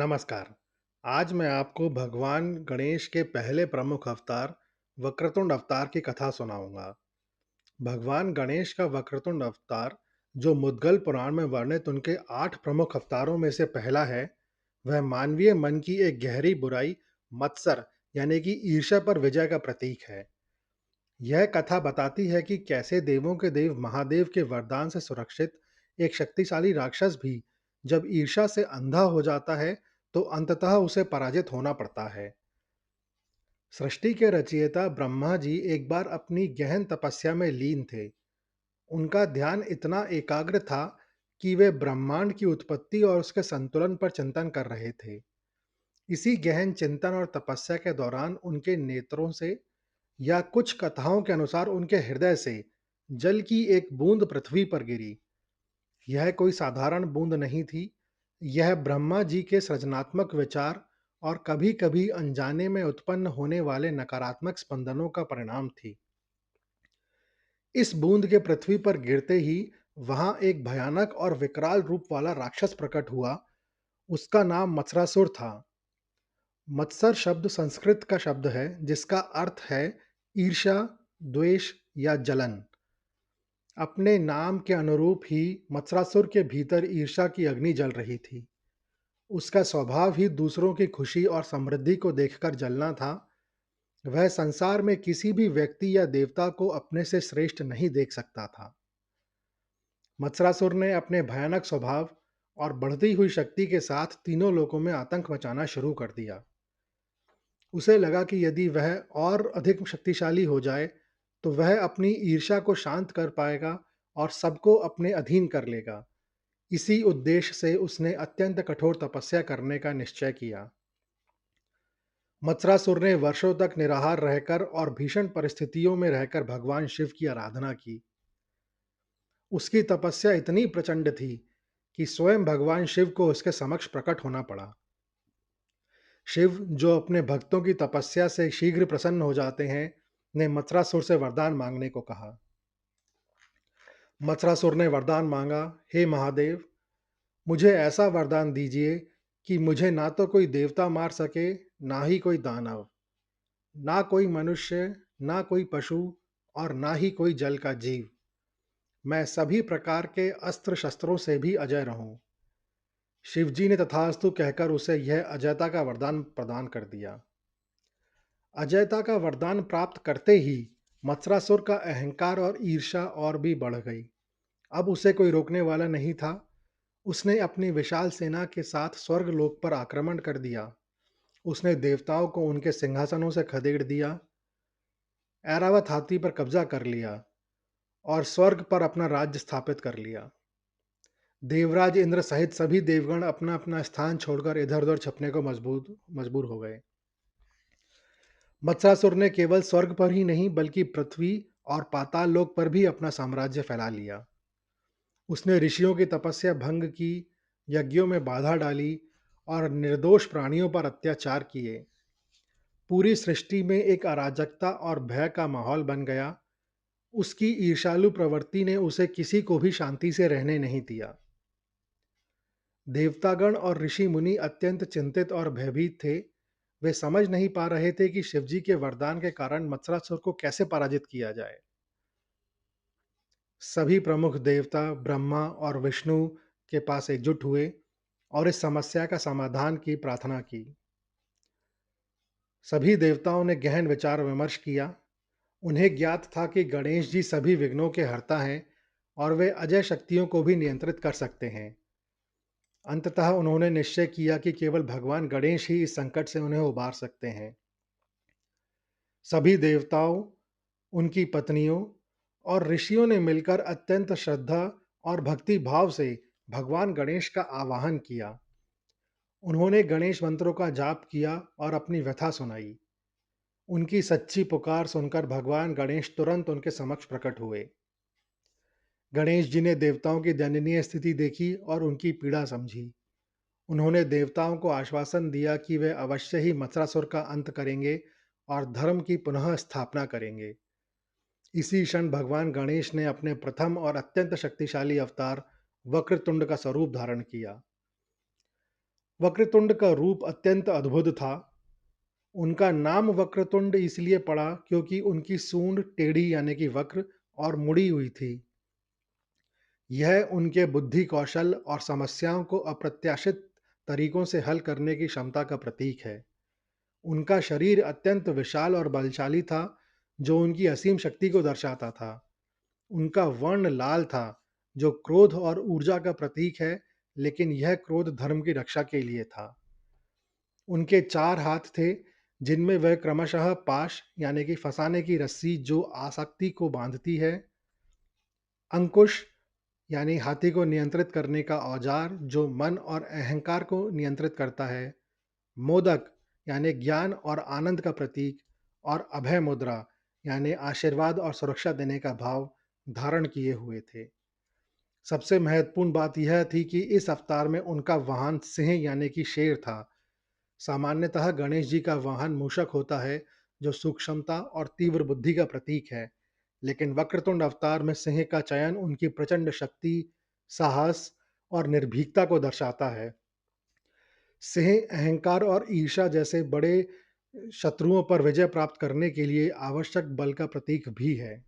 नमस्कार। आज मैं आपको भगवान गणेश के पहले प्रमुख अवतार वक्रतुंड अवतार की कथा सुनाऊंगा। भगवान गणेश का वक्रतुंड अवतार, जो मुद्गल पुराण में वर्णित उनके 8 प्रमुख अवतारों में से पहला है, वह मानवीय मन की एक गहरी बुराई मत्सर यानी कि ईर्ष्या पर विजय का प्रतीक है। यह कथा बताती है कि कैसे देवों के देव महादेव के वरदान से सुरक्षित एक शक्तिशाली राक्षस भी जब ईर्ष्या से अंधा हो जाता है, तो अंततः उसे पराजित होना पड़ता है। सृष्टि के रचयिता ब्रह्मा जी एक बार अपनी गहन तपस्या में लीन थे। उनका ध्यान इतना एकाग्र था कि वे ब्रह्मांड की उत्पत्ति और उसके संतुलन पर चिंतन कर रहे थे। इसी गहन चिंतन और तपस्या के दौरान उनके नेत्रों से, या कुछ कथाओं के अनुसार उनके हृदय से, जल की एक बूंद पृथ्वी पर गिरी। यह कोई साधारण बूंद नहीं थी। यह ब्रह्मा जी के सृजनात्मक विचार और कभी-कभी अनजाने में उत्पन्न होने वाले नकारात्मक स्पंदनों का परिणाम थी। इस बूंद के पृथ्वी पर गिरते ही वहां एक भयानक और विकराल रूप वाला राक्षस प्रकट हुआ। उसका नाम मत्सरासुर था। मत्सर शब्द संस्कृत का शब्द है जिसका अर्थ है ईर्ष्या, द्वेष या जलन। अपने नाम के अनुरूप ही मत्सरासुर के भीतर ईर्ष्या की अग्नि जल रही थी। उसका स्वभाव ही दूसरों की खुशी और समृद्धि को देखकर जलना था। वह संसार में किसी भी व्यक्ति या देवता को अपने से श्रेष्ठ नहीं देख सकता था। मत्सरासुर ने अपने भयानक स्वभाव और बढ़ती हुई शक्ति के साथ तीनों लोकों में आतंक मचाना शुरू कर दिया। उसे लगा कि यदि वह और अधिक शक्तिशाली हो जाए, तो वह अपनी ईर्ष्या को शांत कर पाएगा और सबको अपने अधीन कर लेगा। इसी उद्देश्य से उसने अत्यंत कठोर तपस्या करने का निश्चय किया। मत्सरासुर ने वर्षों तक निराहार रहकर और भीषण परिस्थितियों में रहकर भगवान शिव की आराधना की। उसकी तपस्या इतनी प्रचंड थी कि स्वयं भगवान शिव को उसके समक्ष प्रकट होना पड़ा। शिव, जो अपने भक्तों की तपस्या से शीघ्र प्रसन्न हो जाते हैं, ने मत्सरासुर से वरदान मांगने को कहा। मत्सरासुर ने वरदान मांगा, हे महादेव, मुझे ऐसा वरदान दीजिए कि मुझे ना तो कोई देवता मार सके, ना ही कोई दानव, ना कोई मनुष्य, ना कोई पशु और ना ही कोई जल का जीव। मैं सभी प्रकार के अस्त्र शस्त्रों से भी अजय रहूं। शिवजी ने तथास्तु कहकर उसे यह अजयता का वरदान प्रदान कर दिया। अजयता का वरदान प्राप्त करते ही मत्सरासुर का अहंकार और ईर्ष्या और भी बढ़ गई। अब उसे कोई रोकने वाला नहीं था। उसने अपनी विशाल सेना के साथ स्वर्ग लोक पर आक्रमण कर दिया। उसने देवताओं को उनके सिंहासनों से खदेड़ दिया, ऐरावत हाथी पर कब्जा कर लिया और स्वर्ग पर अपना राज्य स्थापित कर लिया। देवराज इंद्र सहित सभी देवगण अपना अपना स्थान छोड़कर इधर उधर छपने को मजबूर हो गए। मत्स्यासुर ने केवल स्वर्ग पर ही नहीं बल्कि पृथ्वी और पाताल लोक पर भी अपना साम्राज्य फैला लिया। उसने ऋषियों की तपस्या भंग की, यज्ञों में बाधा डाली और निर्दोष प्राणियों पर अत्याचार किए। पूरी सृष्टि में एक अराजकता और भय का माहौल बन गया। उसकी ईर्ष्यालु प्रवृत्ति ने उसे किसी को भी शांति से रहने नहीं दिया। देवतागण और ऋषि मुनि अत्यंत चिंतित और भयभीत थे। वे समझ नहीं पा रहे थे कि शिवजी के वरदान के कारण मत्सरासुर को कैसे पराजित किया जाए। सभी प्रमुख देवता ब्रह्मा और विष्णु के पास एकजुट हुए और इस समस्या का समाधान की प्रार्थना की। सभी देवताओं ने गहन विचार विमर्श किया। उन्हें ज्ञात था कि गणेश जी सभी विघ्नों के हर्ता हैं और वे अजय शक्तियों को भी नियंत्रित कर सकते हैं। अंततः उन्होंने निश्चय किया कि केवल भगवान गणेश ही इस संकट से उन्हें उबार सकते हैं। सभी देवताओं, उनकी पत्नियों और ऋषियों ने मिलकर अत्यंत श्रद्धा और भक्ति भाव से भगवान गणेश का आवाहन किया। उन्होंने गणेश मंत्रों का जाप किया और अपनी व्यथा सुनाई। उनकी सच्ची पुकार सुनकर भगवान गणेश तुरंत उनके समक्ष प्रकट हुए। गणेश जी ने देवताओं की दयनीय स्थिति देखी और उनकी पीड़ा समझी। उन्होंने देवताओं को आश्वासन दिया कि वे अवश्य ही मत्सरासुर का अंत करेंगे और धर्म की पुनः स्थापना करेंगे। इसी क्षण भगवान गणेश ने अपने प्रथम और अत्यंत शक्तिशाली अवतार वक्रतुंड का स्वरूप धारण किया। वक्रतुंड का रूप अत्यंत अद्भुत था। उनका नाम वक्रतुंड इसलिए पड़ा क्योंकि उनकी सूंड टेढ़ी यानी कि वक्र और मुड़ी हुई थी। यह उनके बुद्धि कौशल और समस्याओं को अप्रत्याशित तरीकों से हल करने की क्षमता का प्रतीक है। उनका शरीर अत्यंत विशाल और बलशाली था, जो उनकी असीम शक्ति को दर्शाता था। उनका वर्ण लाल था, जो क्रोध और ऊर्जा का प्रतीक है, लेकिन यह क्रोध धर्म की रक्षा के लिए था। उनके 4 हाथ थे, जिनमें वह क्रमशः पाश यानी कि फँसाने की रस्सी जो आसक्ति को बाँधती है, अंकुश यानी हाथी को नियंत्रित करने का औजार जो मन और अहंकार को नियंत्रित करता है, मोदक यानी ज्ञान और आनंद का प्रतीक और अभय मुद्रा यानी आशीर्वाद और सुरक्षा देने का भाव धारण किए हुए थे। सबसे महत्वपूर्ण बात यह थी कि इस अवतार में उनका वाहन सिंह यानी कि शेर था। सामान्यतः गणेश जी का वाहन मूषक होता है, जो सूक्ष्मता और तीव्र बुद्धि का प्रतीक है। लेकिन वक्रतुंड अवतार में सिंह का चयन उनकी प्रचंड शक्ति, साहस और निर्भीकता को दर्शाता है। सिंह अहंकार और ईर्ष्या जैसे बड़े शत्रुओं पर विजय प्राप्त करने के लिए आवश्यक बल का प्रतीक भी है।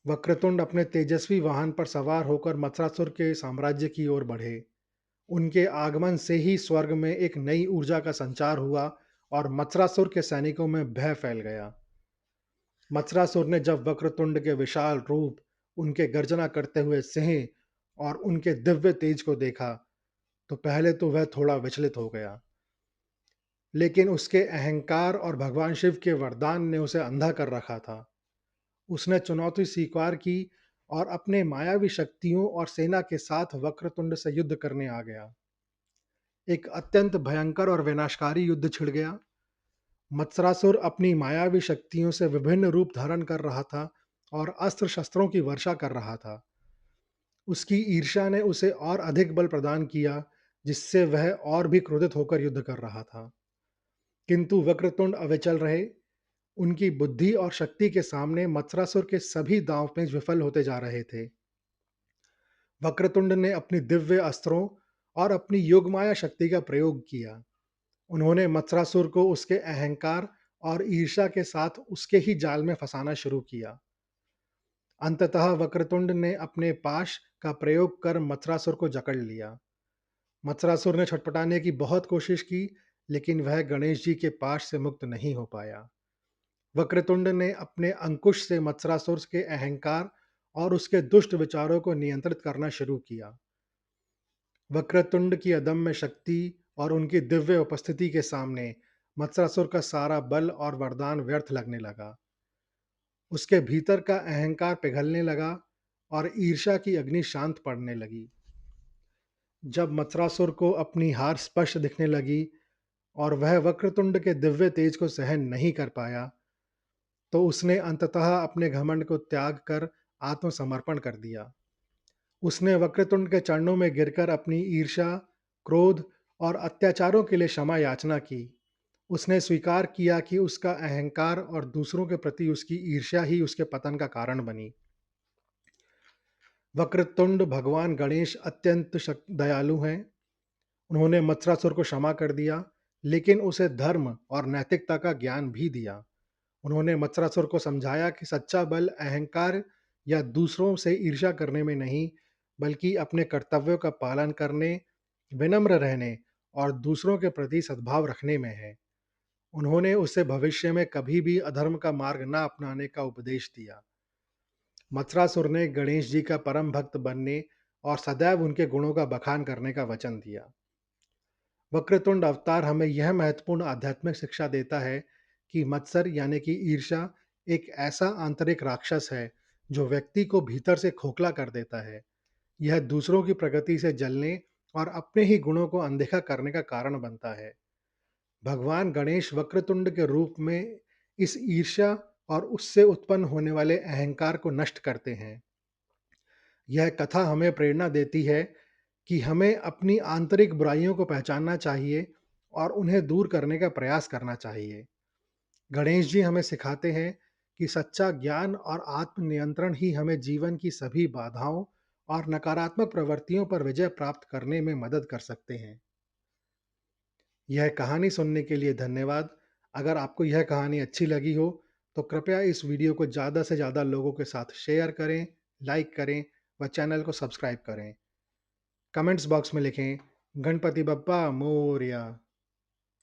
वक्रतुंड अपने तेजस्वी वाहन पर सवार होकर मत्स्रासुर के साम्राज्य की ओर बढ़े। उनके आगमन से ही स्वर्ग में एक नई ऊर्जा का संचार हुआ और मत्स्रासुर के सैनिकों में भय फैल गया। मत्स्रासुर ने जब वक्रतुंड के विशाल रूप, उनके गर्जना करते हुए सिंह और उनके दिव्य तेज को देखा, तो पहले तो वह थोड़ा विचलित हो गया। लेकिन उसके अहंकार और भगवान शिव के वरदान ने उसे अंधा कर रखा था। उसने चुनौती स्वीकार की और अपने मायावी शक्तियों और सेना के साथ वक्रतुंड से युद्ध करने आ गया। एक अत्यंत भयंकर और विनाशकारी युद्ध छिड़ गया। मत्सरासुर अपनी मायावी शक्तियों से विभिन्न रूप धारण कर रहा था और अस्त्र शस्त्रों की वर्षा कर रहा था। उसकी ईर्ष्या ने उसे और अधिक बल प्रदान किया, जिससे वह और भी क्रोधित होकर युद्ध कर रहा था। किंतु वक्रतुंड अविचल रहे। उनकी बुद्धि और शक्ति के सामने मत्सरासुर के सभी दांवपेच विफल होते जा रहे थे। वक्रतुंड ने अपनी दिव्य अस्त्रों और अपनी योगमाया शक्ति का प्रयोग किया। उन्होंने मत्सरासुर को उसके अहंकार और ईर्ष्या के साथ उसके ही जाल में फंसाना शुरू किया। अंततः वक्रतुंड ने अपने पाश का प्रयोग कर मत्सरासुर को जकड़ लिया। मत्सरासुर ने छटपटाने की बहुत कोशिश की, लेकिन वह गणेश जी के पाश से मुक्त नहीं हो पाया। वक्रतुंड ने अपने अंकुश से मत्सरासुर के अहंकार और उसके दुष्ट विचारों को नियंत्रित करना शुरू किया। वक्रतुंड की अदम्य शक्ति और उनकी दिव्य उपस्थिति के सामने मत्सरासुर का सारा बल और वरदान व्यर्थ लगने लगा। उसके भीतर का अहंकार पिघलने लगा और ईर्ष्या की अग्नि शांत पड़ने लगी। जब मत्सरासुर को अपनी हार स्पष्ट दिखने लगी और वह वक्रतुंड के दिव्य तेज को सहन नहीं कर पाया, तो उसने अंततः अपने घमंड को त्याग कर आत्मसमर्पण कर दिया। उसने वक्रतुंड के चरणों में गिरकर अपनी ईर्ष्या, क्रोध और अत्याचारों के लिए क्षमा याचना की। उसने स्वीकार किया कि उसका अहंकार और दूसरों के प्रति उसकी ईर्ष्या ही उसके पतन का कारण बनी। वक्रतुंड भगवान गणेश अत्यंत दयालु हैं। उन्होंने मत्सरासुर को क्षमा कर दिया, लेकिन उसे धर्म और नैतिकता का ज्ञान भी दिया। उन्होंने मत्सरासुर को समझाया कि सच्चा बल अहंकार या दूसरों से ईर्ष्या करने में नहीं, बल्कि अपने कर्तव्यों का पालन करने, विनम्र रहने और दूसरों के प्रति सद्भाव रखने में है। उन्होंने उसे भविष्य में कभी भी अधर्म का मार्ग न अपनाने का उपदेश दिया। मत्सरासुर ने गणेश जी का परम भक्त बनने और सदैव उनके गुणों का बखान करने का वचन दिया। वक्रतुंड अवतार हमें यह महत्वपूर्ण आध्यात्मिक शिक्षा देता है कि मत्सर यानी कि ईर्ष्या एक ऐसा आंतरिक राक्षस है जो व्यक्ति को भीतर से खोखला कर देता है। यह दूसरों की प्रगति से जलने और अपने ही गुणों को अनदेखा करने का कारण बनता है। भगवान गणेश वक्रतुंड के रूप में इस ईर्ष्या और उससे उत्पन्न होने वाले अहंकार को नष्ट करते हैं। यह कथा हमें प्रेरणा देती है कि हमें अपनी आंतरिक बुराइयों को पहचानना चाहिए और उन्हें दूर करने का प्रयास करना चाहिए। गणेश जी हमें सिखाते हैं कि सच्चा ज्ञान और आत्मनियंत्रण ही हमें जीवन की सभी बाधाओं और नकारात्मक प्रवृत्तियों पर विजय प्राप्त करने में मदद कर सकते हैं। यह कहानी सुनने के लिए धन्यवाद। अगर आपको यह कहानी अच्छी लगी हो, तो कृपया इस वीडियो को ज़्यादा से ज़्यादा लोगों के साथ शेयर करें, लाइक करें व चैनल को सब्सक्राइब करें। कमेंट्स बॉक्स में लिखें, गणपति बप्पा मोरया।